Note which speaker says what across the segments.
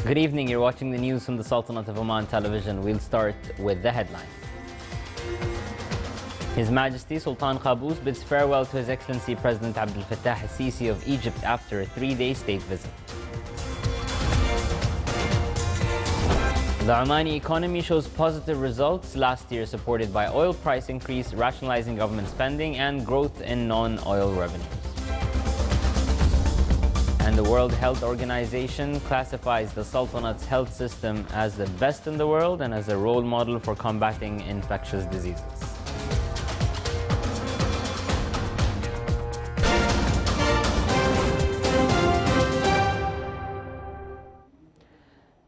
Speaker 1: Good evening, you're watching the news from the Sultanate of Oman television. We'll start with the headlines. His Majesty Sultan Qaboos bids farewell to His Excellency President Abdel Fattah al-Sisi of Egypt after a 3-day state visit. The Omani economy shows positive results last year, supported by oil price increase, rationalizing government spending, and growth in non-oil revenues. And the World Health Organization classifies the Sultanate's health system as the best in the world and as a role model for combating infectious diseases.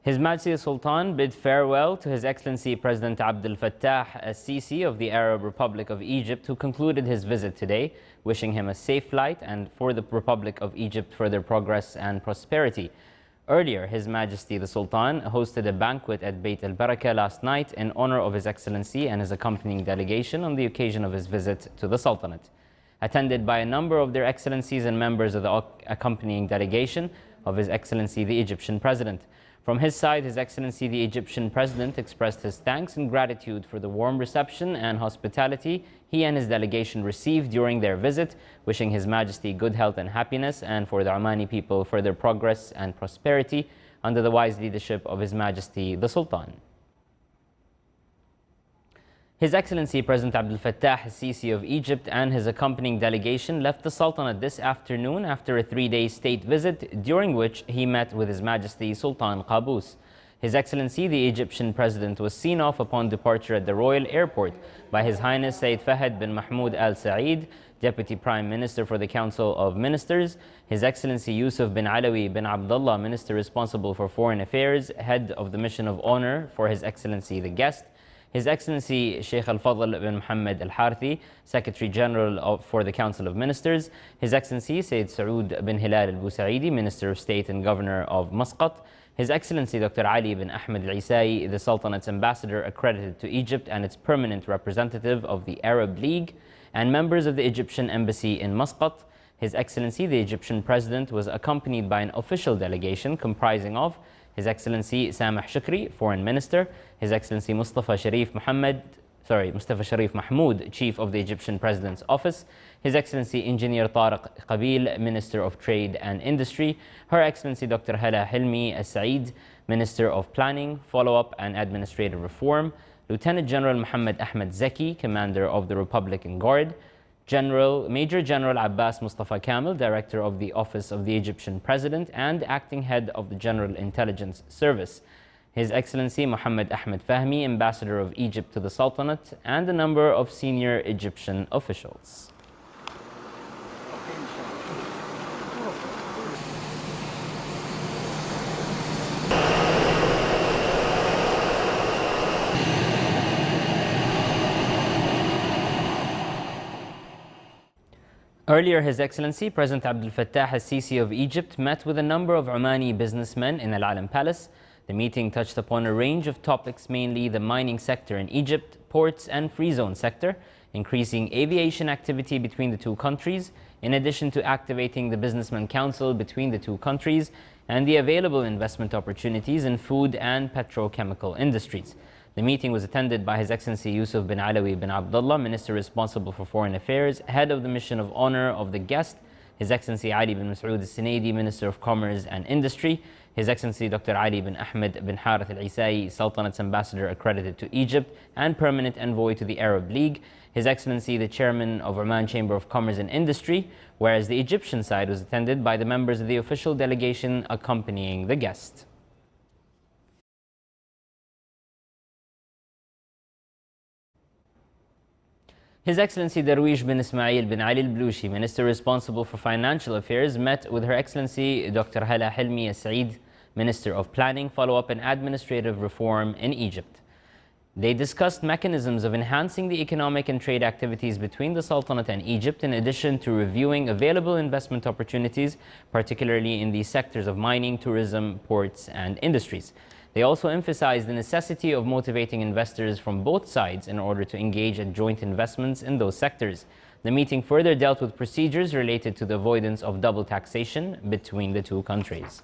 Speaker 1: His Majesty the Sultan bid farewell to His Excellency President Abdel Fattah al-Sisi of the Arab Republic of Egypt, who concluded his visit today, wishing him a safe flight and for the Republic of Egypt further progress and prosperity. Earlier, His Majesty the Sultan hosted a banquet at Beit al-Barakah last night in honor of His Excellency and his accompanying delegation on the occasion of his visit to the Sultanate. Attended by a number of their Excellencies and members of the accompanying delegation of His Excellency the Egyptian President. From his side, His Excellency the Egyptian President expressed his thanks and gratitude for the warm reception and hospitality he and his delegation received during their visit, wishing His Majesty good health and happiness, and for the Omani people further progress and prosperity under the wise leadership of His Majesty the Sultan. His Excellency President Abdel Fattah al-Sisi of Egypt and his accompanying delegation left the Sultanate this afternoon after a 3-day state visit, during which he met with His Majesty Sultan Qaboos. His Excellency the Egyptian President was seen off upon departure at the Royal Airport by His Highness Sayyid Fahd bin Mahmoud Al Saeed, Deputy Prime Minister for the Council of Ministers, His Excellency Yusuf bin Alawi bin Abdullah, Minister responsible for Foreign Affairs, Head of the Mission of Honor for His Excellency the Guest, His Excellency Sheikh Al-Fadl bin Muhammad Al-Harthi, Secretary General for the Council of Ministers, His Excellency Sayyid Saoud bin Hilal Al-Busaidi, Minister of State and Governor of Muscat, His Excellency Dr. Ali bin Ahmed Al-Isai, the Sultanate's ambassador accredited to Egypt and its permanent representative of the Arab League, and members of the Egyptian Embassy in Muscat. His Excellency the Egyptian President was accompanied by an official delegation comprising of His Excellency Sameh Shukri, Foreign Minister, His Excellency Mustafa Sharif Mahmoud, Chief of the Egyptian President's Office, His Excellency Engineer Tariq Qabil, Minister of Trade and Industry, Her Excellency Dr. Hala Hilmi Al-Saeed, Minister of Planning, Follow-up and Administrative Reform, Lieutenant General Muhammad Ahmed Zaki, Commander of the Republican Guard, Major General Abbas Mustafa Kamil, Director of the Office of the Egyptian President and Acting Head of the General Intelligence Service, His Excellency Mohammed Ahmed Fahmi, Ambassador of Egypt to the Sultanate, and a number of senior Egyptian officials. Earlier, His Excellency President Abdel Fattah al-Sisi of Egypt met with a number of Omani businessmen in Al Alam Palace. The meeting touched upon a range of topics, mainly the mining sector in Egypt, ports and free zone sector, increasing aviation activity between the two countries, in addition to activating the Businessmen Council between the two countries, and the available investment opportunities in food and petrochemical industries. The meeting was attended by His Excellency Yusuf bin Alawi bin Abdullah, Minister responsible for Foreign Affairs, Head of the Mission of Honor of the Guest, His Excellency Ali bin Masoud Al-Sinaidi, Minister of Commerce and Industry, His Excellency Dr. Ali bin Ahmed bin Harith Al-Isai, Sultanate's Ambassador accredited to Egypt and Permanent Envoy to the Arab League, His Excellency the Chairman of Oman Chamber of Commerce and Industry, whereas the Egyptian side was attended by the members of the official delegation accompanying the guest. His Excellency Darwish bin Ismail bin Ali al-Blushi, Minister responsible for Financial Affairs, met with Her Excellency Dr. Hala Hilmi Al-Saeed, Minister of Planning, Follow-up and Administrative Reform in Egypt. They discussed mechanisms of enhancing the economic and trade activities between the Sultanate and Egypt, in addition to reviewing available investment opportunities, particularly in the sectors of mining, tourism, ports and industries. They also emphasized the necessity of motivating investors from both sides in order to engage in joint investments in those sectors. The meeting further dealt with procedures related to the avoidance of double taxation between the two countries.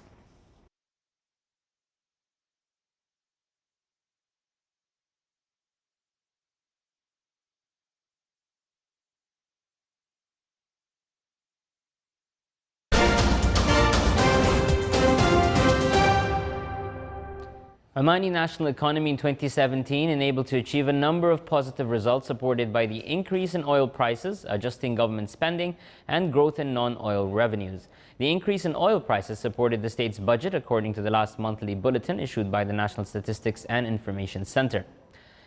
Speaker 1: Omani national economy in 2017 enabled to achieve a number of positive results supported by the increase in oil prices, adjusting government spending, and growth in non-oil revenues. The increase in oil prices supported the state's budget according to the last monthly bulletin issued by the National Statistics and Information Center.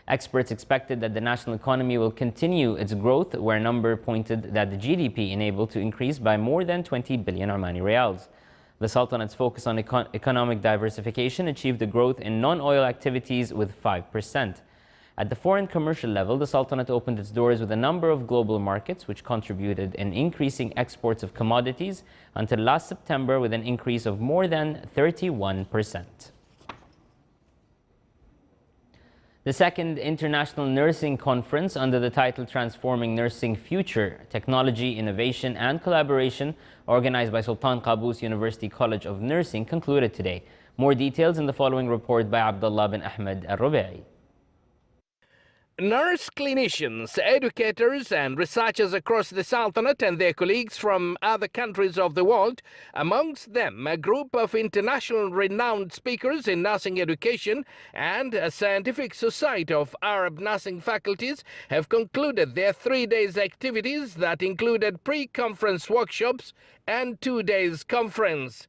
Speaker 1: Experts expected that the national economy will continue its growth, where a number pointed that the GDP enabled to increase by more than 20 billion Omani Riyals. The Sultanate's focus on economic diversification achieved a growth in non-oil activities with 5%. At the foreign commercial level, the Sultanate opened its doors with a number of global markets, which contributed in increasing exports of commodities until last September with an increase of more than 31%. The second International Nursing Conference under the title Transforming Nursing Future, Technology, Innovation and Collaboration, organized by Sultan Qaboos University College of Nursing, concluded today. More details in the following report by Abdullah bin Ahmed Al-Rubai.
Speaker 2: Nurse clinicians, educators and researchers across the Sultanate and their colleagues from other countries of the world, amongst them a group of international renowned speakers in nursing education and a scientific society of Arab nursing faculties, have concluded their 3 days activities that included pre-conference workshops and 2 days conference.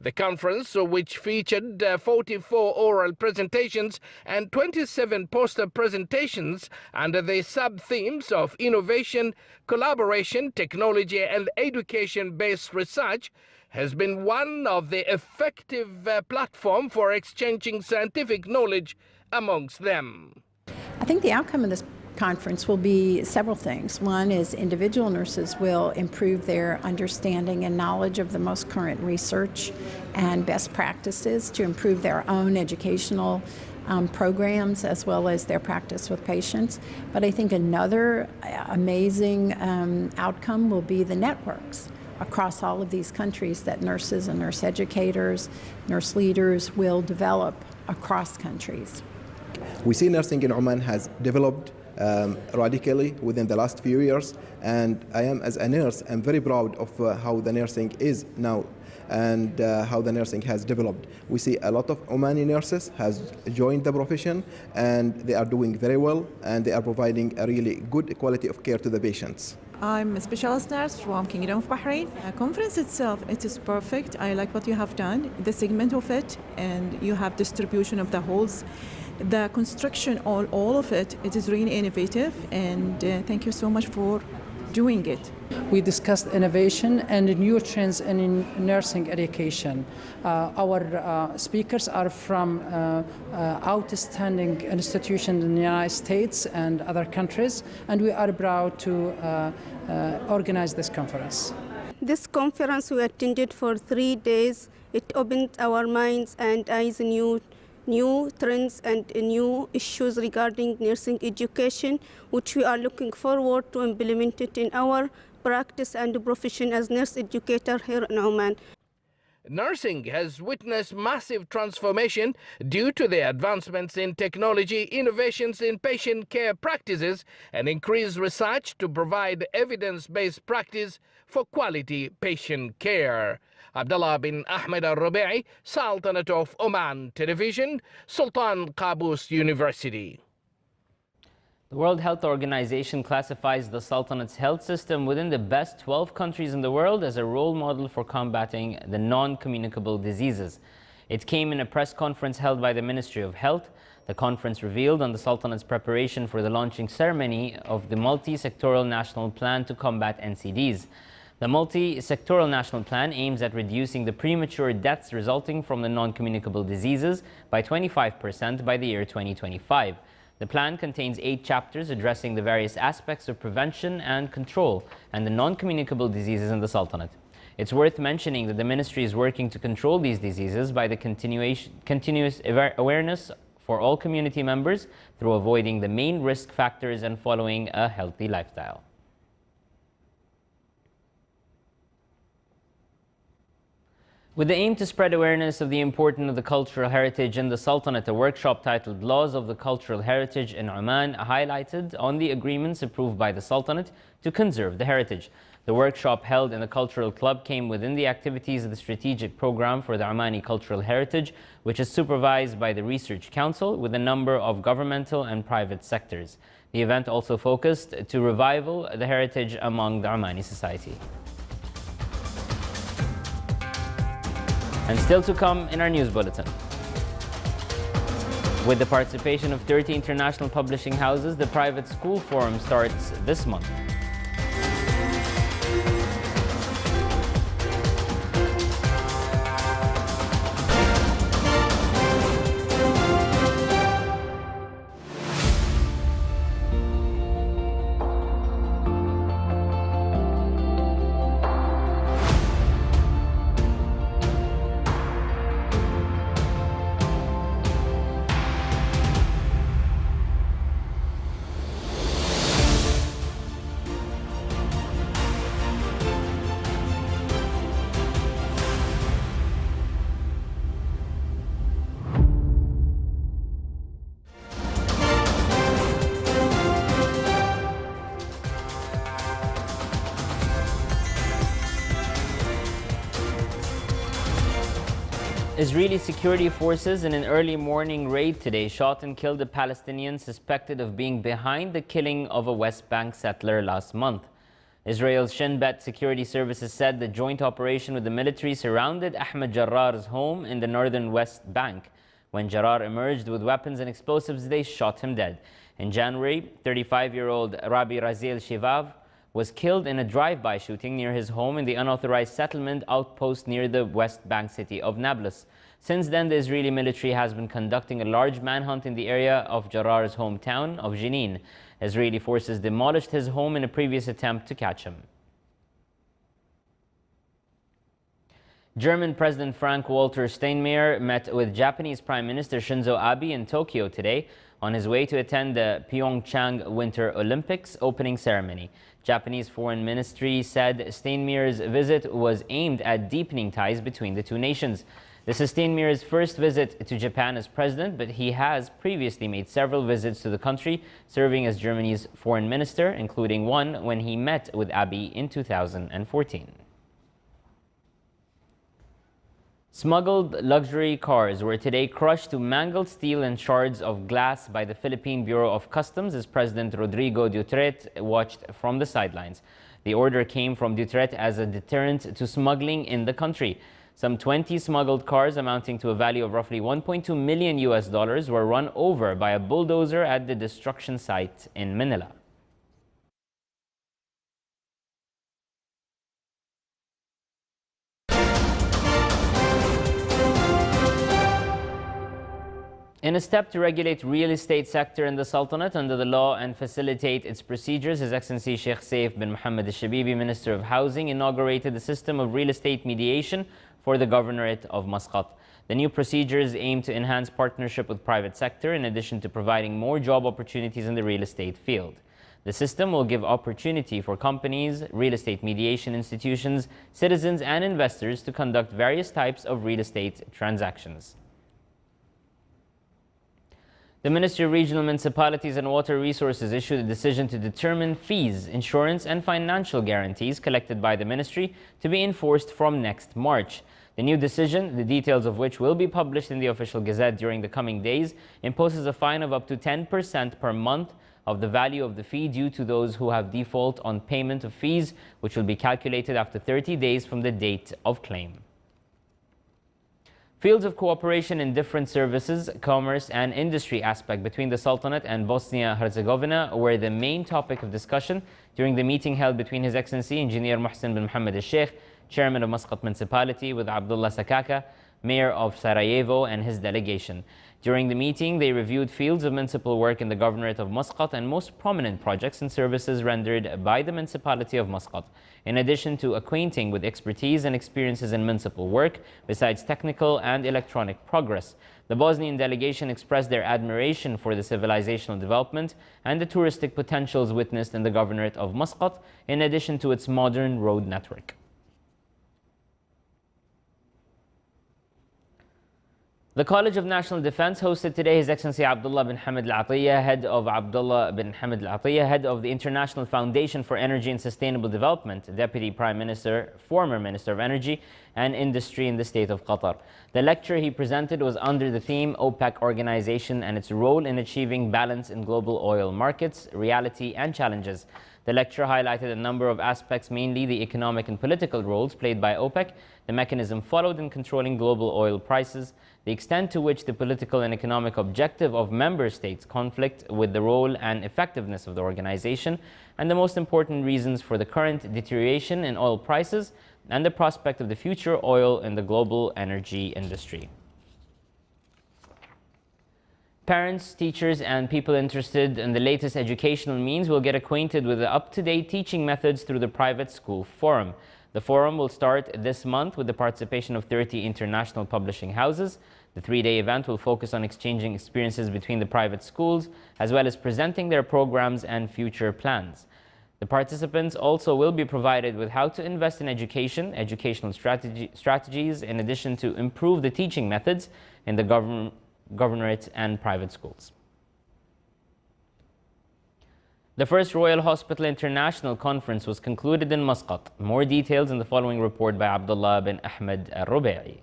Speaker 2: The conference, which featured 44 oral presentations and 27 poster presentations under the sub-themes of innovation, collaboration, technology and education-based research, has been one of the effective platform for exchanging scientific knowledge amongst them.
Speaker 3: I think the outcome of this conference will be several things. One is individual nurses will improve their understanding and knowledge of the most current research and best practices to improve their own educational programs as well as their practice with patients. But I think another amazing outcome will be the networks across all of these countries that nurses and nurse educators, nurse leaders will develop across countries.
Speaker 4: We see nursing in Oman has developed radically within the last few years, and I am, as a nurse, I'm very proud of how the nursing is now and how the nursing has developed. We see a lot of Omani nurses has joined the profession, and they are doing very well, and they are providing a really good quality of care to the patients.
Speaker 5: I'm a specialist nurse from Kingdom of Bahrain. The conference itself, it is perfect. I like what you have done, the segment of it, and you have distribution of the halls. The construction, all of it, it is really innovative, and thank you so much for doing it.
Speaker 6: We discussed innovation and new trends in nursing education. Our speakers are from outstanding institutions in the United States and other countries, and we are proud to organize this conference.
Speaker 7: This conference we attended for 3 days. It opened our minds and eyes new trends and new issues regarding nursing education, which we are looking forward to implement it in our practice and profession as nurse educator here in Oman.
Speaker 2: Nursing has witnessed massive transformation due to the advancements in technology, innovations in patient care practices, and increased research to provide evidence-based practice for quality patient care. Abdullah bin Ahmed Al-Rubai, Sultanate of Oman Television, Sultan Qaboos University.
Speaker 1: The World Health Organization classifies the Sultanate's health system within the best 12 countries in the world as a role model for combating the non-communicable diseases. It came in a press conference held by the Ministry of Health. The conference revealed on the Sultanate's preparation for the launching ceremony of the multi-sectoral national plan to combat NCDs. The multi-sectoral national plan aims at reducing the premature deaths resulting from the non-communicable diseases by 25% by the year 2025. The plan contains 8 chapters addressing the various aspects of prevention and control and the non-communicable diseases in the Sultanate. It's worth mentioning that the ministry is working to control these diseases by the continuous awareness for all community members through avoiding the main risk factors and following a healthy lifestyle. With the aim to spread awareness of the importance of the cultural heritage in the Sultanate, a workshop titled Laws of the Cultural Heritage in Oman highlighted on the agreements approved by the Sultanate to conserve the heritage. The workshop held in the Cultural Club came within the activities of the Strategic Program for the Omani Cultural Heritage, which is supervised by the Research Council with a number of governmental and private sectors. The event also focused to revival the heritage among the Omani society. And still to come in our news bulletin. With the participation of 30 international publishing houses, the Private School Forum starts this month. Israeli security forces in an early morning raid today shot and killed a Palestinian suspected of being behind the killing of a West Bank settler last month. Israel's Shin Bet security services said the joint operation with the military surrounded Ahmed Jarrar's home in the northern West Bank. When Jarrar emerged with weapons and explosives, they shot him dead. In January, 35-year-old Rabbi Raziel Shivav was killed in a drive-by shooting near his home in the unauthorized settlement outpost near the West Bank city of Nablus. Since then, the Israeli military has been conducting a large manhunt in the area of Jarrar's hometown of Jenin. Israeli forces demolished his home in a previous attempt to catch him. German President Frank-Walter Steinmeier met with Japanese Prime Minister Shinzo Abe in Tokyo today on his way to attend the Pyeongchang Winter Olympics opening ceremony. Japanese Foreign Ministry said Steinmeier's visit was aimed at deepening ties between the two nations. This is Steinmeier's first visit to Japan as president, but he has previously made several visits to the country, serving as Germany's foreign minister, including one when he met with Abe in 2014. Smuggled luxury cars were today crushed to mangled steel and shards of glass by the Philippine Bureau of Customs as President Rodrigo Duterte watched from the sidelines. The order came from Duterte as a deterrent to smuggling in the country. Some 20 smuggled cars amounting to a value of roughly $1.2 million were run over by a bulldozer at the destruction site in Manila. In a step to regulate real estate sector in the Sultanate under the law and facilitate its procedures, His Excellency Sheikh Saif bin Mohammed al-Shabibi, Minister of Housing, inaugurated the system of real estate mediation for the Governorate of Muscat. The new procedures aim to enhance partnership with private sector in addition to providing more job opportunities in the real estate field. The system will give opportunity for companies, real estate mediation institutions, citizens and investors to conduct various types of real estate transactions. The Ministry of Regional Municipalities and Water Resources issued a decision to determine fees, insurance and financial guarantees collected by the ministry to be enforced from next March. The new decision, the details of which will be published in the official gazette during the coming days, imposes a fine of up to 10% per month of the value of the fee due to those who have default on payment of fees, which will be calculated after 30 days from the date of claim. Fields of cooperation in different services, commerce and industry aspect between the Sultanate and Bosnia-Herzegovina were the main topic of discussion during the meeting held between His Excellency Engineer Mohsen bin Mohammed al-Sheikh, Chairman of Muscat Municipality, with Abdullah Sakaka, Mayor of Sarajevo and his delegation. During the meeting, they reviewed fields of municipal work in the Governorate of Muscat and most prominent projects and services rendered by the Municipality of Muscat, in addition to acquainting with expertise and experiences in municipal work, besides technical and electronic progress. The Bosnian delegation expressed their admiration for the civilizational development and the touristic potentials witnessed in the Governorate of Muscat, in addition to its modern road network. The College of National Defense hosted today His Excellency Abdullah bin Hamid Al Atiyah, head of the International Foundation for Energy and Sustainable Development, Deputy Prime Minister, former Minister of Energy and Industry in the state of Qatar. The lecture he presented was under the theme OPEC Organization and its role in achieving balance in global oil markets, reality and challenges. The lecture highlighted a number of aspects, mainly the economic and political roles played by OPEC, the mechanism followed in controlling global oil prices, the extent to which the political and economic objective of member states conflict with the role and effectiveness of the organization, and the most important reasons for the current deterioration in oil prices and the prospect of the future oil in the global energy industry. Parents, teachers, and people interested in the latest educational means will get acquainted with the up-to-date teaching methods through the Private School Forum. The forum will start this month with the participation of 30 international publishing houses. The three-day event will focus on exchanging experiences between the private schools, as well as presenting their programs and future plans. The participants also will be provided with how to invest in education, educational strategies, in addition to improve the teaching methods in the governorate and private schools. The first Royal Hospital International Conference was concluded in Muscat. More details in the following report by Abdullah bin Ahmed Al-Rubai.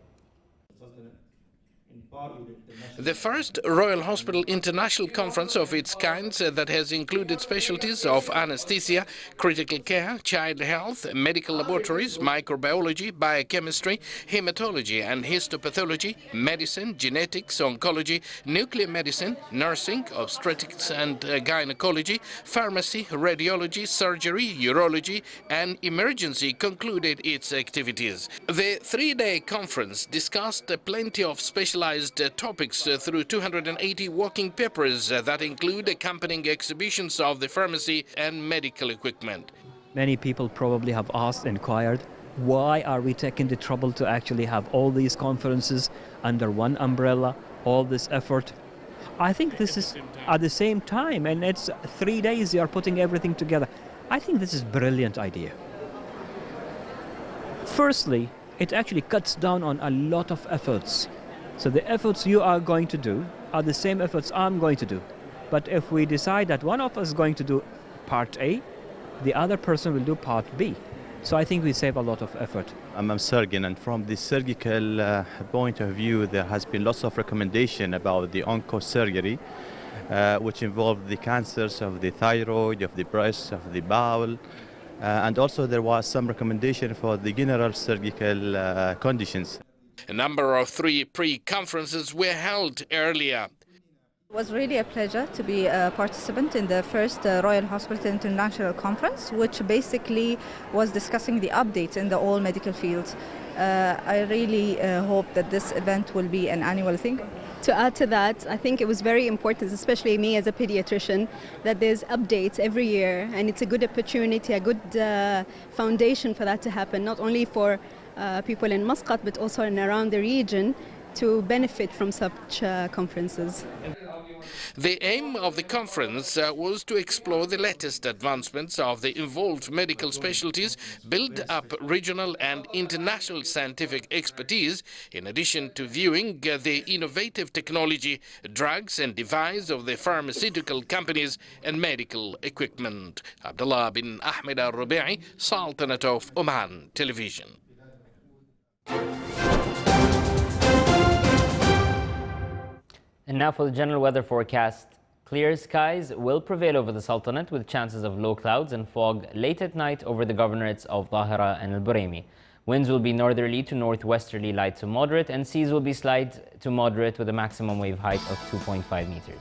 Speaker 2: The first Royal Hospital International Conference of its kind that has included specialties of anesthesia, critical care, child health, medical laboratories, microbiology, biochemistry, hematology and histopathology, medicine, genetics, oncology, nuclear medicine, nursing, obstetrics and gynecology, pharmacy, radiology, surgery, urology and emergency concluded its activities. The three-day conference discussed plenty of specialized topics through 280 working papers that include accompanying exhibitions of the pharmacy and medical equipment.
Speaker 8: Many people probably have asked, inquired, why are we taking the trouble to actually have all these conferences under one umbrella, all this effort? I think this is at the same time, and it's 3 days you are putting everything together. I think this is a brilliant idea. Firstly, it actually cuts down on a lot of efforts. So the efforts you are going to do are the same efforts I'm going to do. But if we decide that one of us is going to do part A, the other person will do part B. So I think we save a lot of effort.
Speaker 9: I'm a surgeon, and from the surgical point of view, there has been lots of recommendation about the oncosurgery, which involved the cancers of the thyroid, of the breast, of the bowel, and also there was some recommendation for the general surgical conditions.
Speaker 2: A number of 3 pre-conferences were held earlier.
Speaker 10: It was really a pleasure to be a participant in the first Royal Hospital International Conference, which basically was discussing the updates in the all medical fields. I really hope that this event will be an annual thing.
Speaker 11: To add to that, I think it was very important, especially me as a pediatrician, that there's updates every year, and it's a good opportunity, a good foundation for that to happen, not only for people in Muscat but also in around the region to benefit from such conferences.
Speaker 2: The aim of the conference was to explore the latest advancements of the involved medical specialties, build up regional and international scientific expertise, in addition to viewing the innovative technology, drugs and devices of the pharmaceutical companies and medical equipment. Abdullah bin Ahmed Al-Rubai, Sultanate of Oman Television.
Speaker 1: And now for the general weather forecast. Clear skies will prevail over the Sultanate with chances of low clouds and fog late at night over the governorates of Dhahira and Al-Buraimi. Winds will be northerly to northwesterly light to moderate, and seas will be slight to moderate with a maximum wave height of 2.5 meters.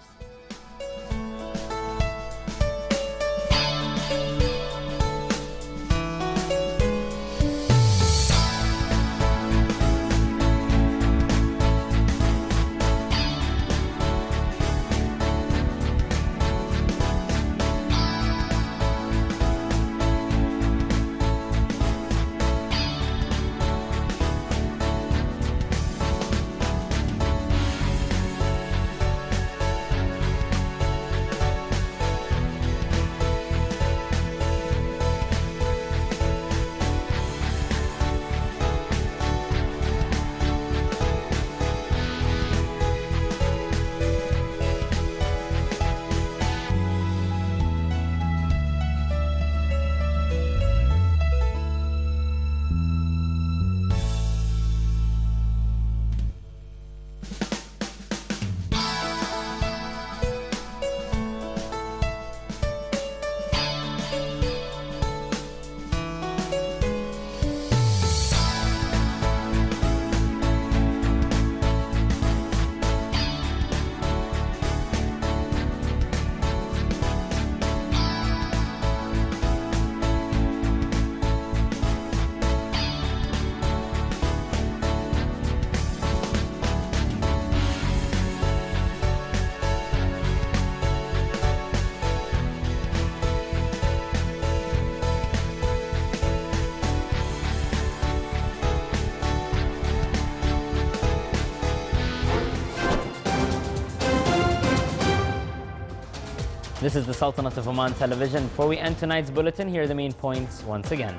Speaker 1: This is the Sultanate of Oman television. Before we end tonight's bulletin, here are the main points once again.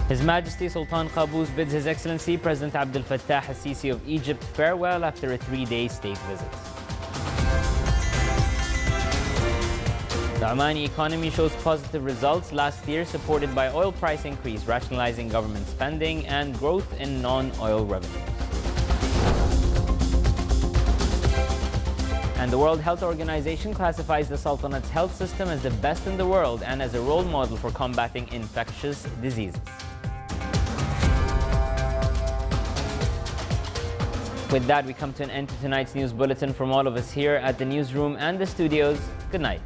Speaker 1: His Majesty Sultan Qaboos bids His Excellency President Abdel Fattah al-Sisi of Egypt farewell after a 3-day state visit. The Omani economy shows positive results last year, supported by oil price increase, rationalizing government spending, and growth in non-oil revenues. And the World Health Organization classifies the Sultanate's health system as the best in the world and as a role model for combating infectious diseases. With that, we come to an end to tonight's news bulletin. From all of us here at the newsroom and the studios, good night.